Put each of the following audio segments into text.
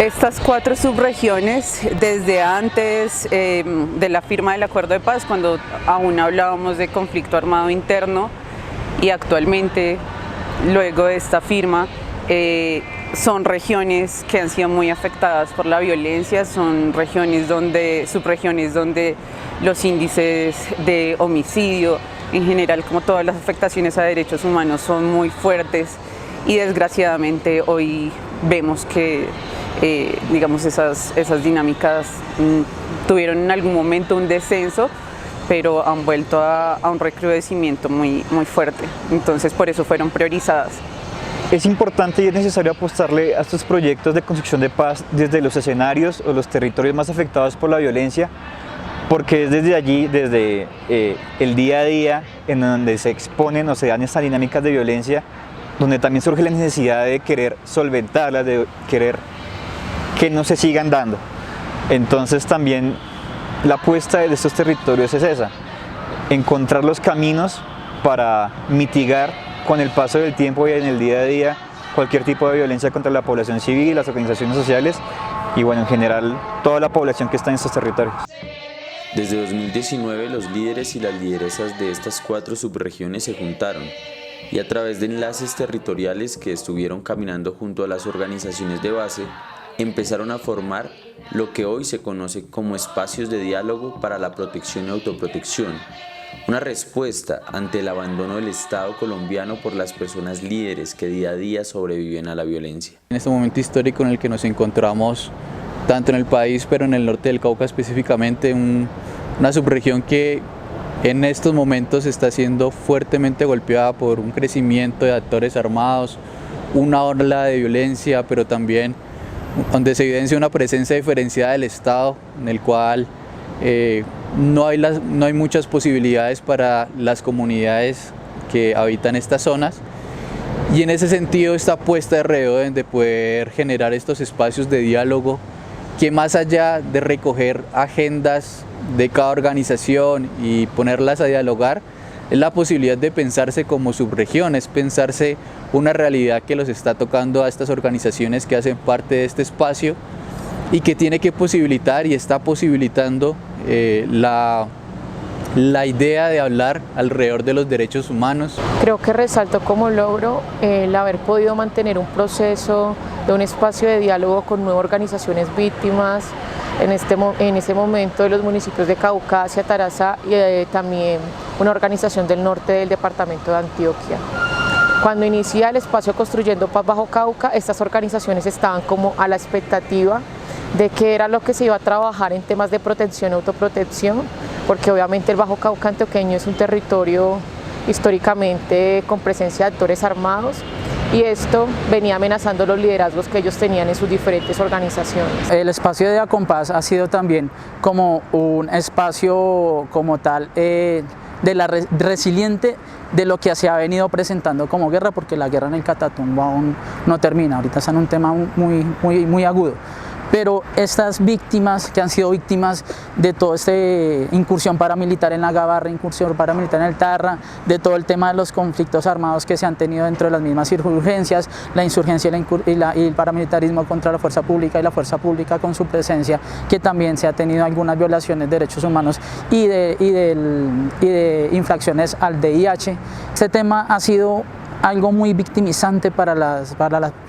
Estas cuatro subregiones, desde antes de la firma del acuerdo de paz, cuando aún hablábamos de conflicto armado interno, y actualmente, luego de esta firma, son regiones que han sido muy afectadas por la violencia, son subregiones donde los índices de homicidio, en general, como todas las afectaciones a derechos humanos, son muy fuertes, y desgraciadamente hoy vemos que digamos esas dinámicas tuvieron en algún momento un descenso, pero han vuelto a un recrudecimiento muy fuerte. Entonces por eso fueron priorizadas. Es importante y es necesario apostarle a estos proyectos de construcción de paz desde los escenarios o los territorios más afectados por la violencia, porque es desde allí, desde el día a día, en donde se exponen o se dan estas dinámicas de violencia, donde también surge la necesidad de querer solventarlas, de querer que no se sigan dando. Entonces también la apuesta de estos territorios es esa, encontrar los caminos para mitigar con el paso del tiempo y en el día a día cualquier tipo de violencia contra la población civil, las organizaciones sociales y bueno, en general toda la población que está en estos territorios. Desde 2019 los líderes y las lideresas de estas cuatro subregiones se juntaron y a través de enlaces territoriales que estuvieron caminando junto a las organizaciones de base, empezaron a formar lo que hoy se conoce como espacios de diálogo para la protección y autoprotección, una respuesta ante el abandono del Estado colombiano por las personas líderes que día a día sobreviven a la violencia. En este momento histórico en el que nos encontramos, tanto en el país, pero en el norte del Cauca específicamente, una subregión que en estos momentos está siendo fuertemente golpeada por un crecimiento de actores armados, una ola de violencia, pero también donde se evidencia una presencia diferenciada del Estado, en el cual no hay muchas posibilidades para las comunidades que habitan estas zonas. Y en ese sentido, esta apuesta de Reo de poder generar estos espacios de diálogo que, más allá de recoger agendas de cada organización y ponerlas a dialogar, es la posibilidad de pensarse como subregiones, pensarse una realidad que los está tocando a estas organizaciones que hacen parte de este espacio y que tiene que posibilitar y está posibilitando la idea de hablar alrededor de los derechos humanos. Creo que resalto como logro el haber podido mantener un proceso de un espacio de diálogo con 9 organizaciones víctimas, en ese momento de los municipios de Caucasia, Tarazá y también una organización del norte del departamento de Antioquia. Cuando inicia el espacio Construyendo Paz Bajo Cauca, estas organizaciones estaban como a la expectativa de qué era lo que se iba a trabajar en temas de protección y autoprotección, porque obviamente el Bajo Cauca antioqueño es un territorio históricamente con presencia de actores armados, y esto venía amenazando los liderazgos que ellos tenían en sus diferentes organizaciones. El espacio de Acompaz ha sido también como un espacio como tal de la resiliente de lo que se ha venido presentando como guerra, porque la guerra en el Catatumbo aún no termina, ahorita está en un tema muy agudo. Pero estas víctimas que han sido víctimas de toda esta incursión paramilitar en la Gavarra, incursión paramilitar en el Tarra, de todo el tema de los conflictos armados que se han tenido dentro de las mismas insurgencias, la insurgencia y el paramilitarismo contra la fuerza pública y la fuerza pública con su presencia, que también se ha tenido algunas violaciones de derechos humanos y de infracciones al VIH. Este tema ha sido algo muy victimizante para las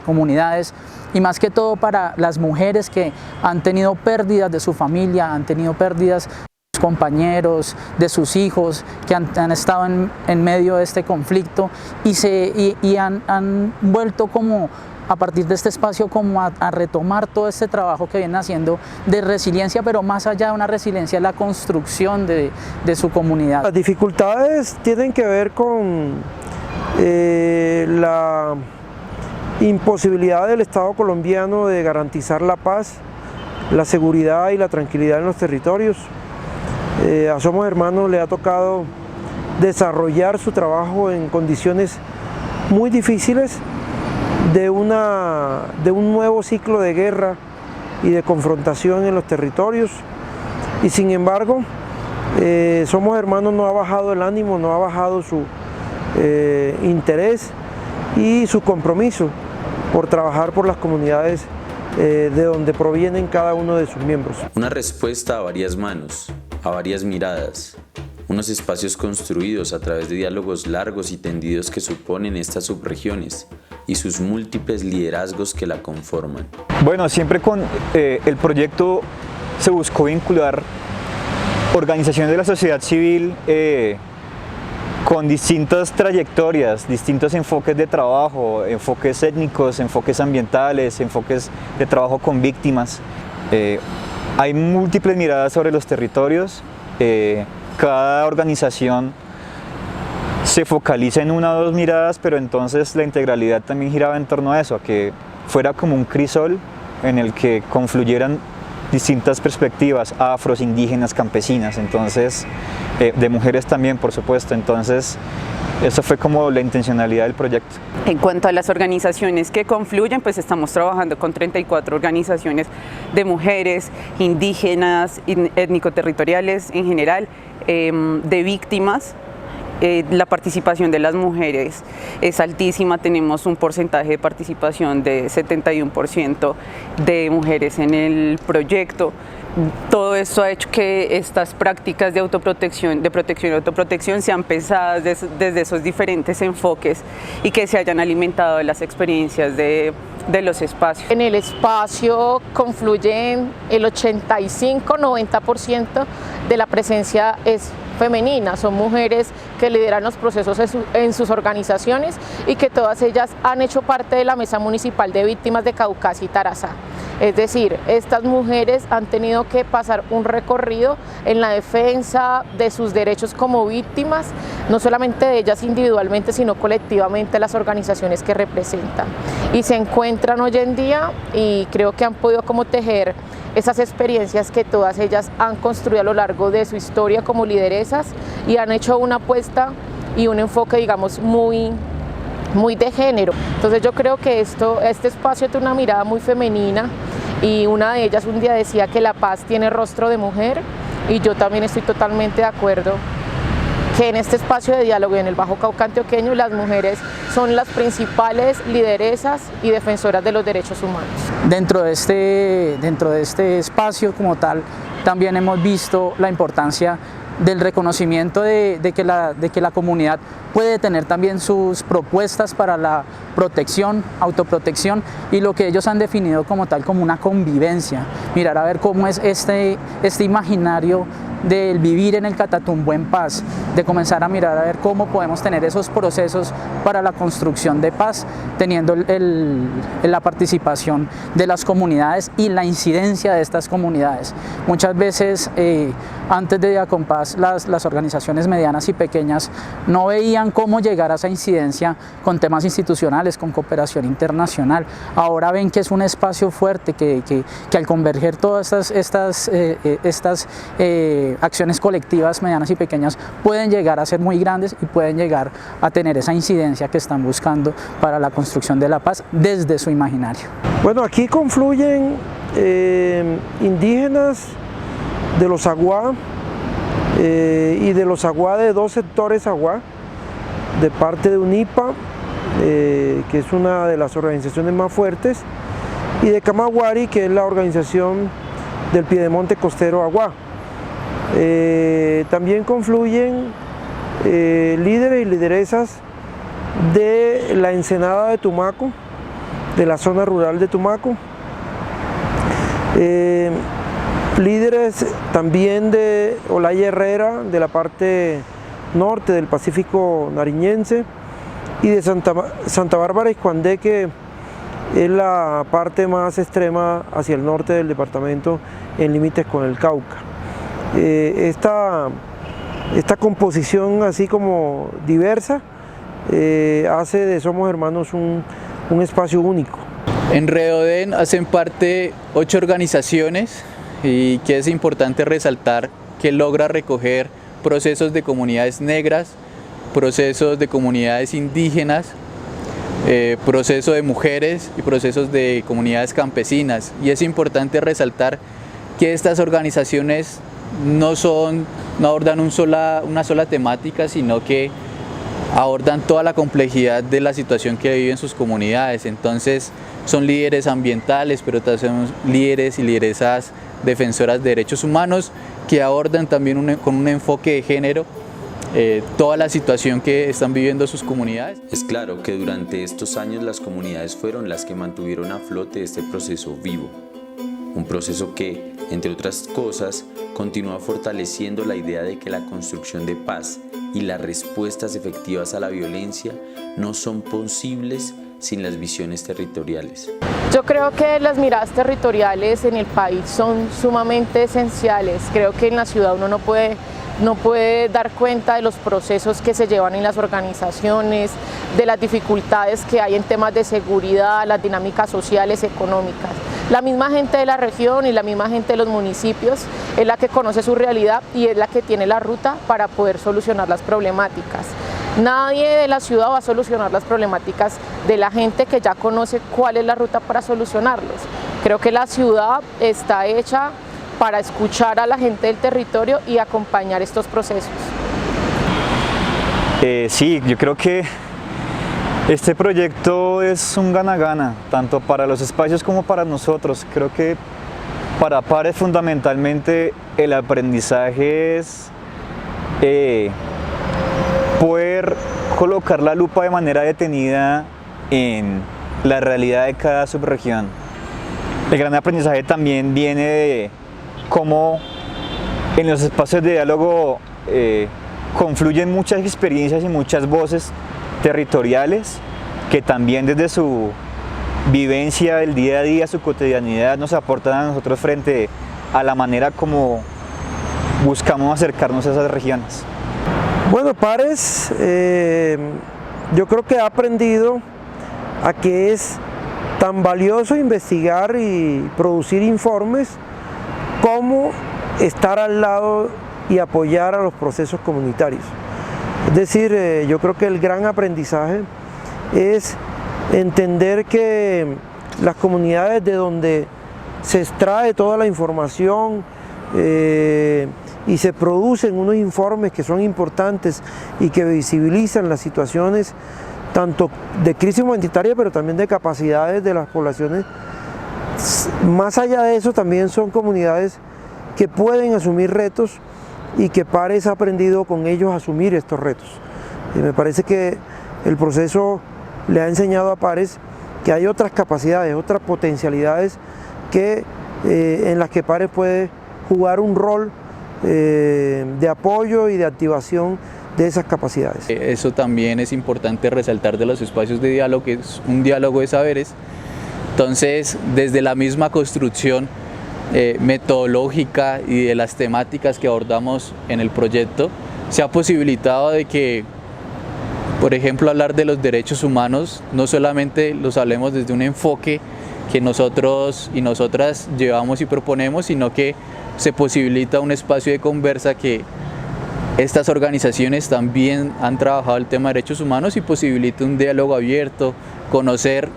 comunidades y más que todo para las mujeres que han tenido pérdidas de su familia, han tenido pérdidas de sus compañeros, de sus hijos, que han estado en medio de este conflicto y han vuelto como a partir de este espacio como a retomar todo este trabajo que vienen haciendo de resiliencia, pero más allá de una resiliencia, la construcción de su comunidad. Las dificultades tienen que ver con la imposibilidad del Estado colombiano de garantizar la paz, la seguridad y la tranquilidad en los territorios. A Somos Hermanos le ha tocado desarrollar su trabajo en condiciones muy difíciles de un nuevo ciclo de guerra y de confrontación en los territorios, y sin embargo Somos Hermanos no ha bajado el ánimo, no ha bajado su interés y su compromiso por trabajar por las comunidades de donde provienen cada uno de sus miembros. Una respuesta a varias manos, a varias miradas, unos espacios construidos a través de diálogos largos y tendidos que suponen estas subregiones y sus múltiples liderazgos que la conforman. Bueno, siempre con el proyecto se buscó vincular organizaciones de la sociedad civil con distintas trayectorias, distintos enfoques de trabajo, enfoques étnicos, enfoques ambientales, enfoques de trabajo con víctimas. Hay múltiples miradas sobre los territorios. Cada organización se focaliza en una o dos miradas, pero entonces la integralidad también giraba en torno a eso, a que fuera como un crisol en el que confluyeran distintas perspectivas, afros, indígenas, campesinas, entonces de mujeres también, por supuesto. Entonces eso fue como la intencionalidad del proyecto. En cuanto a las organizaciones que confluyen, pues estamos trabajando con 34 organizaciones de mujeres, indígenas, étnico-territoriales en general, de víctimas. La participación de las mujeres es altísima, tenemos un porcentaje de participación de 71% de mujeres en el proyecto. Todo esto ha hecho que estas prácticas de autoprotección, de protección y autoprotección sean pensadas desde esos diferentes enfoques y que se hayan alimentado de las experiencias de los espacios. En el espacio confluyen el 85-90% de la presencia es femenina, son mujeres que lideran los procesos en sus organizaciones y que todas ellas han hecho parte de la Mesa Municipal de Víctimas de Caucasia y Tarazá. Es decir, estas mujeres han tenido que pasar un recorrido en la defensa de sus derechos como víctimas, no solamente de ellas individualmente, sino colectivamente las organizaciones que representan. Y se encuentran hoy en día y creo que han podido como tejer esas experiencias que todas ellas han construido a lo largo de su historia como lideresas y han hecho una apuesta y un enfoque, digamos, muy de género. Entonces yo creo que este espacio tiene una mirada muy femenina y una de ellas un día decía que la paz tiene rostro de mujer y yo también estoy totalmente de acuerdo que en este espacio de diálogo y en el Bajo Cauca antioqueño las mujeres son las principales lideresas y defensoras de los derechos humanos. Dentro de este espacio como tal también hemos visto la importancia del reconocimiento de que la comunidad puede tener también sus propuestas para la protección, autoprotección y lo que ellos han definido como tal como una convivencia. Mirar a ver cómo es este imaginario del vivir en el Catatumbo en paz, de comenzar a mirar a ver cómo podemos tener esos procesos para la construcción de paz, teniendo la participación de las comunidades y la incidencia de estas comunidades. Muchas veces antes de Diacompaz las organizaciones medianas y pequeñas no veían cómo llegar a esa incidencia con temas institucionales, con cooperación internacional. Ahora ven que es un espacio fuerte que al converger todas estas acciones colectivas medianas y pequeñas pueden llegar a ser muy grandes y pueden llegar a tener esa incidencia que están buscando para la construcción de la paz desde su imaginario. Bueno, aquí confluyen indígenas de los Aguá y de los Aguá de dos sectores Aguá, de parte de UNIPA, que es una de las organizaciones más fuertes, y de Camagüey, que es la organización del Piedemonte Costero Aguá. También confluyen líderes y lideresas de la Ensenada de Tumaco, de la zona rural de Tumaco, líderes también de Olaya Herrera, de la parte norte del Pacífico nariñense, y de Santa Bárbara y Juandé, que es la parte más extrema hacia el norte del departamento en límites con el Cauca. Esta composición así como diversa hace de Somos Hermanos un espacio único. En Reoden hacen parte 8 organizaciones y que es importante resaltar que logra recoger procesos de comunidades negras, procesos de comunidades indígenas, procesos de mujeres y procesos de comunidades campesinas. Y es importante resaltar que estas organizaciones no abordan una sola temática, sino que abordan toda la complejidad de la situación que viven sus comunidades. Entonces son líderes ambientales, pero también son líderes y lideresas defensoras de derechos humanos que abordan también con un enfoque de género toda la situación que están viviendo sus comunidades. Es claro que durante estos años las comunidades fueron las que mantuvieron a flote este proceso vivo. Un proceso que, entre otras cosas, continúa fortaleciendo la idea de que la construcción de paz y las respuestas efectivas a la violencia no son posibles sin las visiones territoriales. Yo creo que las miradas territoriales en el país son sumamente esenciales. Creo que en la ciudad uno no puede dar cuenta de los procesos que se llevan en las organizaciones, de las dificultades que hay en temas de seguridad, las dinámicas sociales, económicas. La misma gente de la región y la misma gente de los municipios es la que conoce su realidad y es la que tiene la ruta para poder solucionar las problemáticas. Nadie de la ciudad va a solucionar las problemáticas de la gente que ya conoce cuál es la ruta para solucionarlos. Creo que la ciudad está hecha para escuchar a la gente del territorio y acompañar estos procesos. Sí, yo creo que este proyecto es un gana-gana, tanto para los espacios como para nosotros. Creo que para Pares fundamentalmente el aprendizaje es poder colocar la lupa de manera detenida en la realidad de cada subregión. El gran aprendizaje también viene de cómo en los espacios de diálogo confluyen muchas experiencias y muchas voces territoriales que también desde su vivencia del día a día, su cotidianidad, nos aportan a nosotros frente a la manera como buscamos acercarnos a esas regiones. Bueno, Pares, yo creo que ha aprendido a que es tan valioso investigar y producir informes como estar al lado y apoyar a los procesos comunitarios. Es decir, yo creo que el gran aprendizaje es entender que las comunidades de donde se extrae toda la información y se producen unos informes que son importantes y que visibilizan las situaciones tanto de crisis humanitaria pero también de capacidades de las poblaciones. Más allá de eso también son comunidades que pueden asumir retos y que Pares ha aprendido con ellos a asumir estos retos. Y me parece que el proceso le ha enseñado a Pares que hay otras capacidades, otras potencialidades en las que Pares puede jugar un rol de apoyo y de activación de esas capacidades. Eso también es importante resaltar de los espacios de diálogo, que es un diálogo de saberes. Entonces, desde la misma construcción metodológica y de las temáticas que abordamos en el proyecto, se ha posibilitado de que, por ejemplo, hablar de los derechos humanos, no solamente los hablemos desde un enfoque que nosotros y nosotras llevamos y proponemos, sino que se posibilita un espacio de conversa que estas organizaciones también han trabajado el tema de derechos humanos y posibilita un diálogo abierto, conocer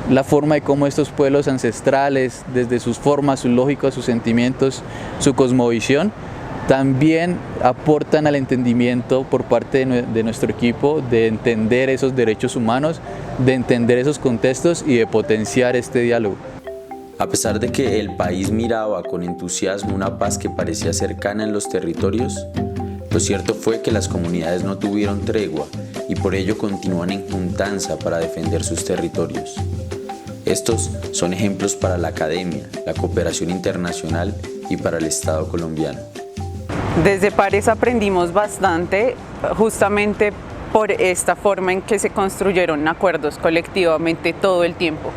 la forma de cómo estos pueblos ancestrales, desde sus formas, sus lógicas, sus sentimientos, su cosmovisión, también aportan al entendimiento por parte de nuestro equipo de entender esos derechos humanos, de entender esos contextos y de potenciar este diálogo. A pesar de que el país miraba con entusiasmo una paz que parecía cercana en los territorios, lo cierto fue que las comunidades no tuvieron tregua y por ello continúan en juntanza para defender sus territorios. Estos son ejemplos para la academia, la cooperación internacional y para el Estado colombiano. Desde Pares aprendimos bastante justamente por esta forma en que se construyeron acuerdos colectivamente todo el tiempo.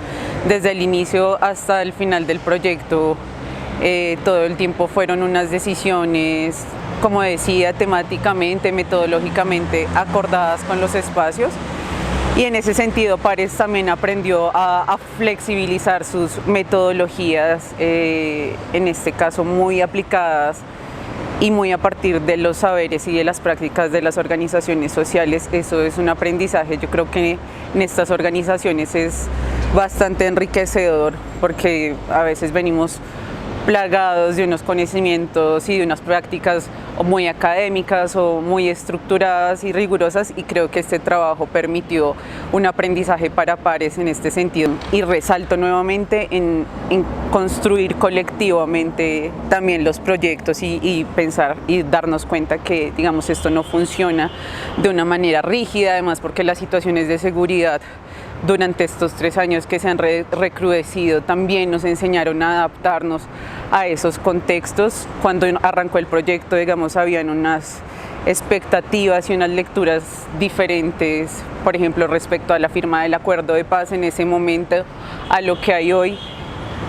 Desde el inicio hasta el final del proyecto, todo el tiempo fueron unas decisiones, como decía, temáticamente, metodológicamente acordadas con los espacios. Y en ese sentido Pares también aprendió a flexibilizar sus metodologías, en este caso muy aplicadas y muy a partir de los saberes y de las prácticas de las organizaciones sociales. Eso es un aprendizaje, yo creo que en estas organizaciones es bastante enriquecedor porque a veces venimos plagados de unos conocimientos y de unas prácticas muy académicas o muy estructuradas y rigurosas, y creo que este trabajo permitió un aprendizaje para pares en este sentido. Y resalto nuevamente en construir colectivamente también los proyectos y pensar y darnos cuenta que, digamos, esto no funciona de una manera rígida, además porque las situaciones de seguridad durante estos 3 años que se han recrudecido también nos enseñaron a adaptarnos a esos contextos. Cuando arrancó el proyecto, digamos, habían unas expectativas y unas lecturas diferentes, por ejemplo, respecto a la firma del acuerdo de paz en ese momento a lo que hay hoy.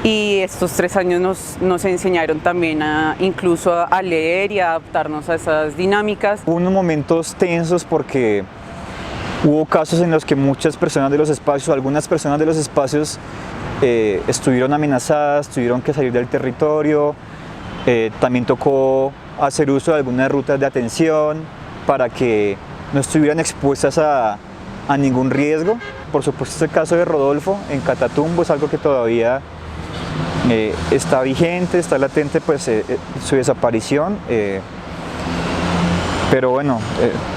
Y estos 3 años nos enseñaron también incluso a leer y a adaptarnos a esas dinámicas. Hubo unos momentos tensos porque hubo casos en los que muchas personas de los espacios, algunas personas de los espacios estuvieron amenazadas, tuvieron que salir del territorio. También tocó hacer uso de algunas rutas de atención para que no estuvieran expuestas a ningún riesgo. Por supuesto, el caso de Rodolfo en Catatumbo es algo que todavía está vigente, está latente, pues su desaparición. Pero bueno,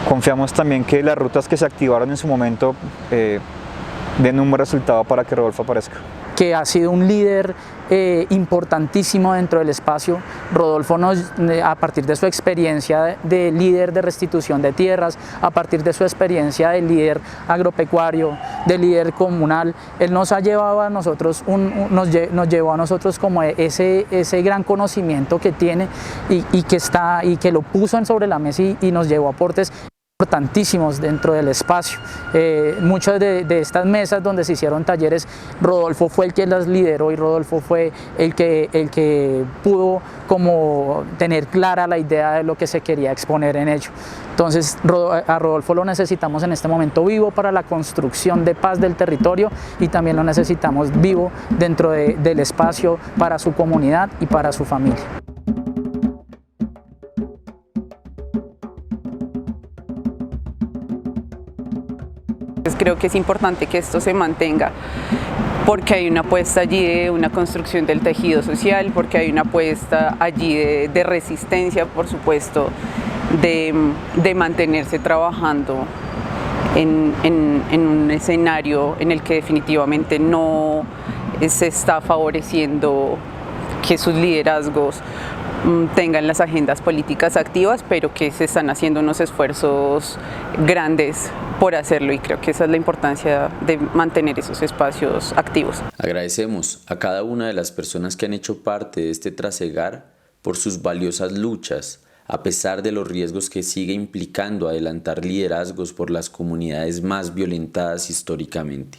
confiamos también que las rutas que se activaron en su momento den un buen resultado para que Rodolfo aparezca. Que ha sido un líder importantísimo dentro del espacio. Rodolfo a partir de su experiencia de líder de restitución de tierras, a partir de su experiencia de líder agropecuario, de líder comunal, él nos ha llevado a nosotros, nos llevó a nosotros como ese gran conocimiento que tiene y que lo puso sobre la mesa y nos llevó aportes importantísimos dentro del espacio. Muchas de estas mesas donde se hicieron talleres, Rodolfo fue el que las lideró y Rodolfo fue el que pudo como tener clara la idea de lo que se quería exponer en ello. Entonces a Rodolfo lo necesitamos en este momento vivo para la construcción de paz del territorio, y también lo necesitamos vivo dentro del espacio para su comunidad y para su familia. Creo que es importante que esto se mantenga porque hay una apuesta allí de una construcción del tejido social, porque hay una apuesta allí de resistencia, por supuesto, de mantenerse trabajando en un escenario en el que definitivamente no se está favoreciendo que sus liderazgos tengan las agendas políticas activas, pero que se están haciendo unos esfuerzos grandes por hacerlo, y creo que esa es la importancia de mantener esos espacios activos. Agradecemos a cada una de las personas que han hecho parte de este trasegar por sus valiosas luchas, a pesar de los riesgos que sigue implicando adelantar liderazgos por las comunidades más violentadas históricamente.